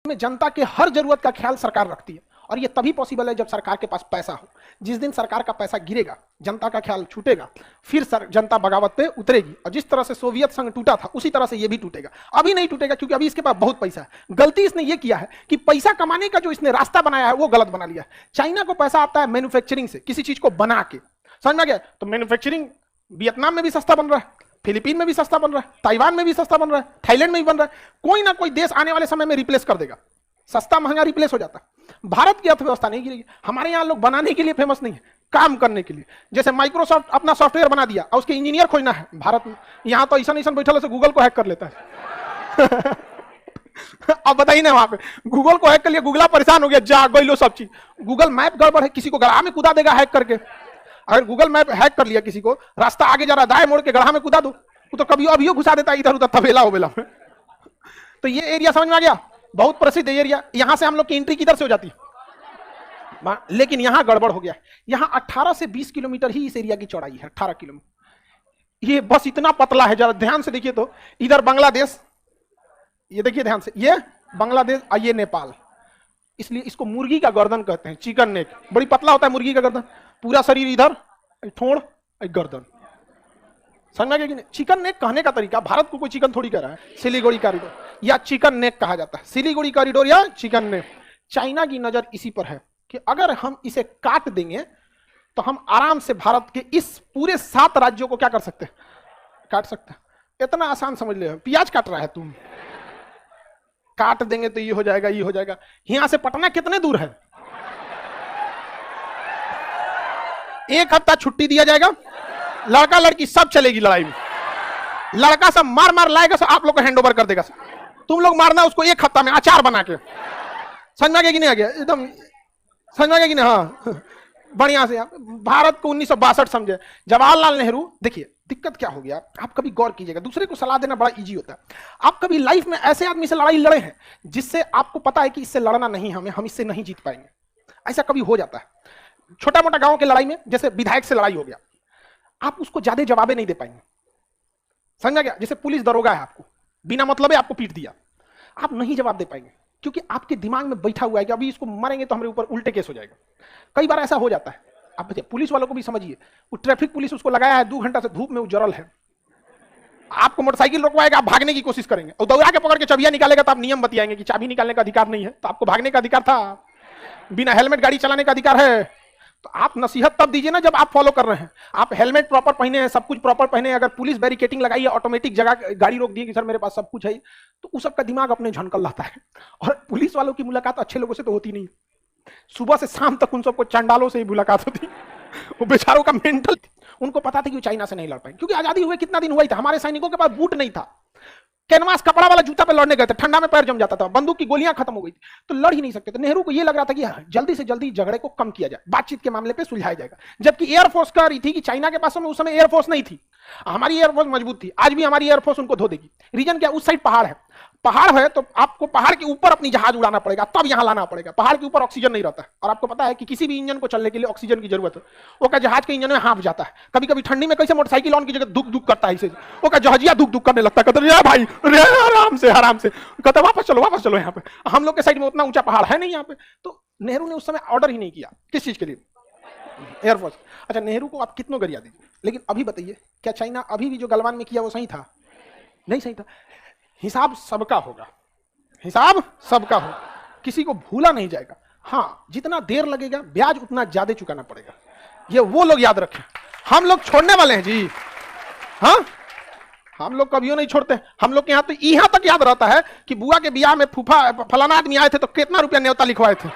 में जनता के हर जरूरत का ख्याल सरकार रखती है और ये तभी पॉसिबल है जब सरकार के पास पैसा हो। जिस दिन सरकार का पैसा गिरेगा, जनता का ख्याल छूटेगा, फिर जनता बगावत पे उतरेगी। और जिस तरह से सोवियत संघ टूटा था उसी तरह से ये भी टूटेगा। अभी नहीं टूटेगा क्योंकि अभी इसके पास बहुत पैसा है। गलती इसने ये किया है कि पैसा कमाने का जो इसने रास्ता बनाया है वो गलत बना लिया है। चाइना को पैसा आता है मैन्युफैक्चरिंग से, किसी चीज को बना के, समझ में गया? तो मैन्युफैक्चरिंग वियतनाम में भी सस्ता बन रहा है, फिलीपीन में भी सस्ता बन रहा है, ताइवान में भी सस्ता बन रहा है, थाईलैंड में भी बन रहा है। कोई ना कोई देश आने वाले समय में रिप्लेस कर देगा। सस्ता महंगा रिप्लेस हो जाता है। भारत की अर्थव्यवस्था नहीं गिरेगी। हमारे यहां लोग बनाने के लिए फेमस नहीं है, काम करने के लिए। जैसे माइक्रोसॉफ्ट अपना सॉफ्टवेयर बना दिया और उसके इंजीनियर खोजना है भारत में, यहां तो ऐसा बैठा से गूगल को हैक कर लेता है। अब बताइए ना, वहां पे गूगल को हैक कर लिया, गूगल परेशान हो गया, जा गई लो सब चीज। गूगल मैप गड़बड़ है, किसी को गड्ढा में कूदा देगा हैक करके। अगर गूगल मैप हैक कर लिया किसी को, रास्ता आगे जा रहा, दाएं मोड़ के गड्ढा में कूदा दो, तो कभी अभी घुसा देता है इधर उधर तबेला उबेला में। तो ये एरिया समझ में आ गया, बहुत प्रसिद्ध एरिया। यहां से हम लोग की एंट्री किधर से हो जाती है, लेकिन यहां गड़बड़ हो गया। यहां 18 से 20 किलोमीटर ही इस एरिया की चौड़ाई है, 18 किलोमीटर। ये बस इतना पतला है, जरा ध्यान से देखिए तो। इधर बांग्लादेश, ये देखिए ध्यान से, ये बांग्लादेश और ये नेपाल। इसलिए इसको मुर्गी का गर्दन कहते हैं, चिकन नेक। बड़ी पतला होता है मुर्गी का गर्दन, पूरा शरीर इधर, ठोड़, गर्दन। समझ में गया? चिकन नेक कहने का तरीका, भारत को कोई चिकन थोड़ी कह रहा है। सिलीगुड़ी कॉरिडोर या चिकन नेक कहा जाता है, सिलीगुड़ी कॉरिडोर या चिकन नेक। चाइना की नजर इसी पर है कि अगर हम इसे काट देंगे तो हम आराम से भारत के इस पूरे 7 राज्यों को क्या कर सकते हैं, काट सकते हैं। इतना आसान समझ ले। प्याज काट रहा है तुम, काट देंगे तो ये हो जाएगा, ये हो जाएगा। यहां से पटना कितने दूर है? 1 हफ्ता छुट्टी दिया जाएगा, लड़का लड़की सब चलेगी लड़ाई में। लड़का सब मार मार लाएगा, सब आप लोग को हैंड ओवर कर देगा। तुम लोग मारना उसको 1 हफ्ता में अचार बना के। समझ में आ गया कि नहीं आ गया? एकदम समझ में आ गया कि नहीं? हाँ, बढ़िया से। भारत को 1962 समझे, जवाहरलाल नेहरू। देखिए दिक्कत क्या हो गया, आप कभी गौर कीजिएगा। दूसरे को सलाह देना बड़ा इजी होता है। आप कभी लाइफ में ऐसे आदमी से लड़ाई लड़े हैं जिससे आपको पता है कि इससे लड़ना नहीं, हम इससे नहीं जीत पाएंगे? ऐसा कभी हो जाता है। छोटा मोटा गांव की लड़ाई में, जैसे विधायक से लड़ाई हो गया, आप उसको ज्यादा जवाबे नहीं दे पाएंगे। समझा गया? जैसे पुलिस दरोगा है, आपको बिना मतलब आपको पीट दिया, आप नहीं जवाब दे पाएंगे क्योंकि आपके दिमाग में बैठा हुआ है कि अभी इसको मारेंगे तो हमारे ऊपर उल्टे केस हो जाएगा। कई बार ऐसा हो जाता है। आप पुलिस वालों को भी समझिए, वो ट्रैफिक पुलिस उसको लगाया है 2 घंटा से, धूप में उजरल है, आपको मोटरसाइकिल रोकवाएगा, आप भागने की कोशिश करेंगे और दौड़ा के पकड़ के चाबियां निकालेगा तो आप नियम बताएंगे कि चाबी निकालने का अधिकार नहीं है, तो आपको भागने का अधिकार था, बिना हेलमेट गाड़ी चलाने का अधिकार है। तो आप नसीहत तब दीजिए ना जब आप फॉलो कर रहे हैं। आप हेलमेट प्रॉपर पहने हैं, सब कुछ प्रॉपर पहने हैं। अगर पुलिस बैरिकेटिंग लगाई है, ऑटोमेटिक जगह गाड़ी रोक दी कि सर मेरे पास सब कुछ है, तो उस सबका दिमाग अपने झनकल लाता है। और पुलिस वालों की मुलाकात अच्छे लोगों से तो होती नहीं। सुबह से शाम तक उन सबको चंडालों से ही मुलाकात होती। वो बेचारों का मेंटल, उनको पता था कि वो चाइना से नहीं लड़ पाएंगे क्योंकि आजादी हुए कितना दिन हुआ ही था। हमारे सैनिकों के पास बूट नहीं था, कैनवास कपड़ा वाला जूता पे लड़ने गए थे, ठंडा में पैर जम जाता था, बंदूक की गोलियां खत्म हो गई थी, तो लड़ ही नहीं सकते। तो नेहरू को यह लग रहा था कि जल्दी से जल्दी झगड़े को कम किया जाए, बातचीत के मामले पे सुलझाया जाएगा। जबकि एयरफोर्स कह रही थी कि चाइना के पास में उस समय एयरफोर्स नहीं थी, हमारी एयरफोर्स मजबूत थी। आज भी हमारी एयरफोर्स उनको धो देगी। रीजन क्या? उस साइड पहाड़ है, पहाड़ है तो आपको पहाड़ के ऊपर अपनी जहाज उड़ाना पड़ेगा, तब यहां लाना पड़ेगा। पहाड़ के ऊपर ऑक्सीजन नहीं रहता है और आपको पता है कि किसी भी इंजन को चलने के लिए ऑक्सीजन की जरूरत है। वो का जहाज के इंजन में हाँफ जाता है। कभी कभी ठंडी में कैसे मोटरसाइकिल ऑन की जगह दुख दुख करता है, इसे वो का जहाजिया दुख दुख करने लगता है। कहते रे भाई रे, आराम से आराम से, कहते वापस चलो यहाँ पे। हम लोग के साइड में उतना ऊंचा पहाड़ है नहीं यहाँ पे। तो नेहरू ने उस समय ऑर्डर ही नहीं किया किस चीज के लिए, एयरफोर्स। अच्छा, नेहरू को आप कितनों गरिया दीजिए, लेकिन अभी बताइए क्या चाइना अभी भी जो गलवान में किया वो सही था? नहीं सही था। हिसाब सबका होगा, हिसाब सबका होगा, किसी को भूला नहीं जाएगा। हाँ, जितना देर लगेगा ब्याज उतना ज्यादा चुकाना पड़ेगा, ये वो लोग याद रखें। हम लोग छोड़ने वाले हैं जी, हाँ, हम लोग कभी नहीं छोड़ते। हम लोग के यहाँ तो यहाँ तक याद रहता है कि बुआ के बियाह में फूफा फलाना आदमी आए थे तो कितना रुपया न्योता लिखवाए थे,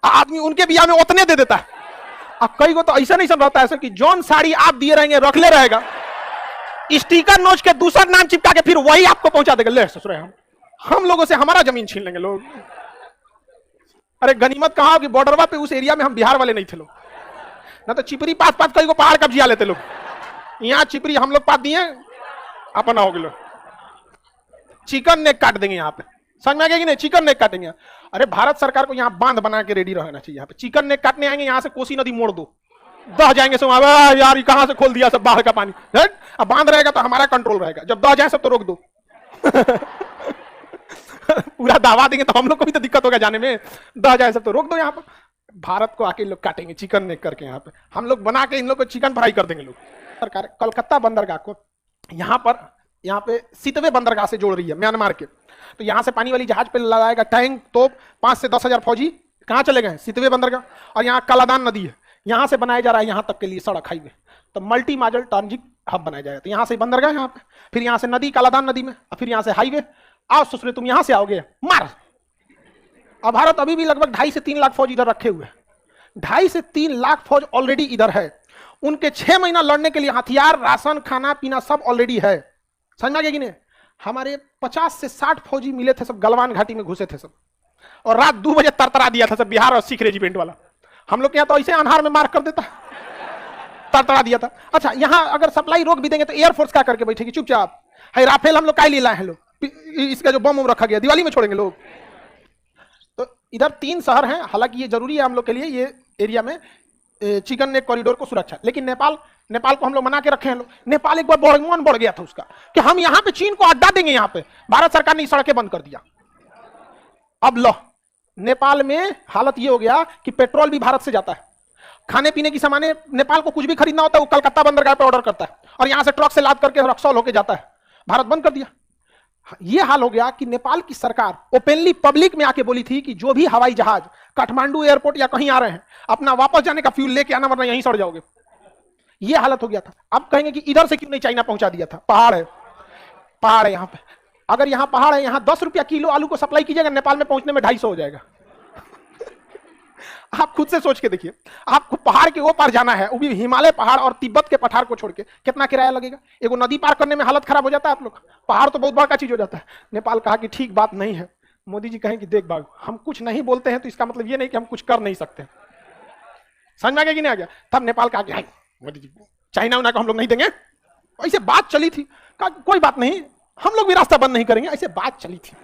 आदमी उनके बियाह में उतने दे देता है। अब कई को तो ऐसा नहीं समझ रहता है सर कि जौन साड़ी आप दिए रहेंगे रख ले रहेगा, स्टिकर नोच के दूसरा नाम चिपका के फिर वही आपको पहुंचा देगा। ले ससुर, हम लोगों से हमारा जमीन छीन लेंगे लोग। अरे गनीमत कहा कि बॉर्डरवा पे उस एरिया में हम बिहार वाले नहीं थे लोग, ना तो चिपरी पास पास कई को पहाड़ कब्जिया लेते लोग। यहाँ चिपरी हम लोग पास दिए, अपना हो गए, चिकन नेक काट देंगे यहाँ पे। समझ में आ गया कि नहीं? चिकन नेक काटेंगे। अरे भारत सरकार को यहाँ बांध बना के रेडी रहना चाहिए। यहाँ पे चिकन नेक काटने आएंगे, यहाँ से कोसी नदी मोड़ दो, दह जाएंगे सब। यार कहां से खोल दिया सब बाहर का पानी, अब बांध रहेगा तो हमारा कंट्रोल रहेगा, जब दह जाए सब तो रोक दो। पूरा दावा देंगे तो हम लोग को भी तो दिक्कत होगा जाने में, दह जाए सब तो रोक दो यहाँ पर। भारत को आके लोग काटेंगे चिकन नेक करके, यहाँ पे हम लोग बना के इन लोग को चिकन फ्राई कर देंगे लोग। सरकार कोलकाता बंदरगाह को यहाँ पे सितवे बंदरगाह से जोड़ रही है म्यांमार के, तो यहाँ से पानी वाली जहाज पे लगाएगा टैंक तोप, 5 से 10 हजार फौजी कहाँ चले गए? सितवे बंदरगाह। और यहाँ कालादान नदी है, यहाँ से बनाया जा रहा है यहाँ तक के लिए सड़क हाईवे, तो मल्टी मॉडल ट्रांजिट हब बनाया जाएगा। तो यहाँ से बंदरगाह यहाँ पे, फिर यहाँ से नदी कालादान नदी में, और फिर यहाँ से हाईवे। आओ ससुरे तुम यहाँ से आओगे मार। और भारत अभी भी लगभग 2.5 से 3 लाख फौज इधर रखे हुए हैं। 2.5 से 3 लाख फौज ऑलरेडी इधर है। उनके 6 महीना लड़ने के लिए हथियार, राशन, खाना पीना सब ऑलरेडी है। समझ में आ गया कि नहीं? हमारे 50 से 60 फौजी मिले थे, सब गलवान घाटी में घुसे थे सब, और रात 2 बजे तरतरा दिया था सब बिहार और सिख रेजिमेंट वाला। हम लोग के यहाँ तो ऐसे अनहार में मार कर देता, तरतरा दिया था। अच्छा, यहाँ अगर सप्लाई रोक भी देंगे तो एयरफोर्स क्या करके बैठेगी चुपचाप? है राफेल हम लोग काय लिए लाए हैं लोग, इसका जो बम रखा गया दिवाली में छोड़ेंगे लोग। तो इधर 3 शहर हैं, हालांकि ये जरूरी है हम लोग के लिए, ये एरिया में चिकन नेक कॉरिडोर को सुरक्षा। लेकिन नेपाल को हम लोग मना के रखे हैं लोग। नेपाल एक बार मन बढ़ गया था उसका कि हम यहाँ पे चीन को अड्डा देंगे। यहाँ पे भारत सरकार ने सड़कें बंद कर दिया। अब लो, नेपाल में हालत ये हो गया कि पेट्रोल भी भारत से जाता है, खाने पीने की सामानें नेपाल को कुछ भी खरीदना होता है वो कलकत्ता बंदरगाह पे ऑर्डर करता है, और यहाँ से ट्रक से लाद करके रक्सौल होके जाता है। भारत बंद कर दिया। ये हाल हो गया कि नेपाल की सरकार ओपनली पब्लिक में आके बोली थी कि जो भी हवाई जहाज काठमांडू एयरपोर्ट या कहीं आ रहे हैं, अपना वापस जाने का फ्यूल लेके आना, वरना यहीं सड़ जाओगे। ये हालत हो गया था। अब कहेंगे कि इधर से क्यों नहीं चाइना पहुंचा दिया था? पहाड़ है यहाँ पे। अगर यहाँ पहाड़ है, यहाँ 10 रुपया किलो आलू को सप्लाई कीजिएगा, नेपाल में पहुंचने में 250 हो जाएगा। आप खुद से सोच के देखिए, आपको पहाड़ के वो पार जाना है, वो भी हिमालय पहाड़ और तिब्बत के पठार को छोड़ के, कितना किराया लगेगा? एगो नदी पार करने में हालत खराब हो जाता है आप लोग, पहाड़ तो बहुत बड़ा चीज हो जाता है। नेपाल कहा कि ठीक बात नहीं है। मोदी जी कहें कि देख बाबू, हम कुछ नहीं बोलते हैं तो इसका मतलब ये नहीं कि हम कुछ कर नहीं सकते। समझ में आ गया कि नहीं आ गया? तब नेपाल कहा कि मोदी जी चाइना उना को हम लोग नहीं देंगे। ऐसे बात चली थी, कहा कोई बात नहीं, हम लोग भी रास्ता बंद नहीं करेंगे। ऐसे बात चली थी,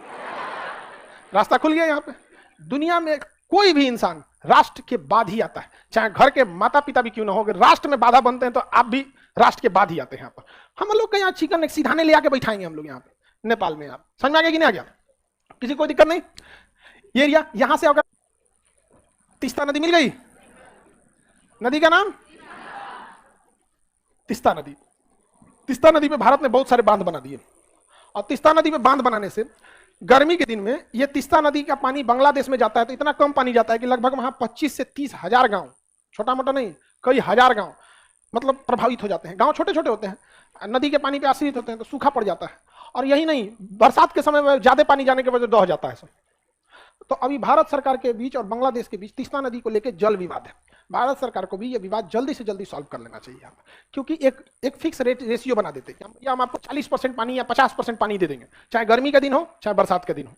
रास्ता खुल गया। यहाँ पे दुनिया में कोई भी इंसान राष्ट्र के बाद ही आता है, चाहे घर के माता पिता भी क्यों ना हो, अगर राष्ट्र में बाधा बनते हैं तो आप भी राष्ट्र के बाद ही आते हैं। यहाँ पर हम लोग का यहाँ चिकन एक सीधाने ले आके बैठाएंगे हम लोग यहाँ पे नेपाल में। आप समझ में आ गया कि नहीं आ गया? किसी कोई दिक्कत नहीं। ये एरिया यहां से अगर तीस्ता नदी मिल गई, नदी का नाम तीस्ता नदी। तीस्ता नदी पे भारत ने बहुत सारे बांध बना दिए, और तीस्ता नदी पे बांध बनाने से गर्मी के दिन में ये तीस्ता नदी का पानी बांग्लादेश में जाता है, तो इतना कम पानी जाता है कि लगभग वहां 25 से 30 हजार गांव, छोटा मोटा नहीं, कई हजार गांव मतलब प्रभावित हो जाते हैं। गांव छोटे छोटे होते हैं, नदी के पानी पे आश्रित होते हैं, तो सूखा पड़ जाता है। और यही नहीं, बरसात के समय में ज्यादा पानी जाने के वजह से दह जाता है सब। तो अभी भारत सरकार के बीच और बांग्लादेश के बीच तीस्ता नदी को लेकर जल विवाद है। भारत सरकार को भी ये विवाद जल्दी से जल्दी सॉल्व कर लेना चाहिए, क्योंकि एक फिक्स रेशियो बना देते हैं, या हम आपको 40% पानी या 50% पानी दे देंगे, चाहे गर्मी का दिन हो चाहे बरसात का दिन हो।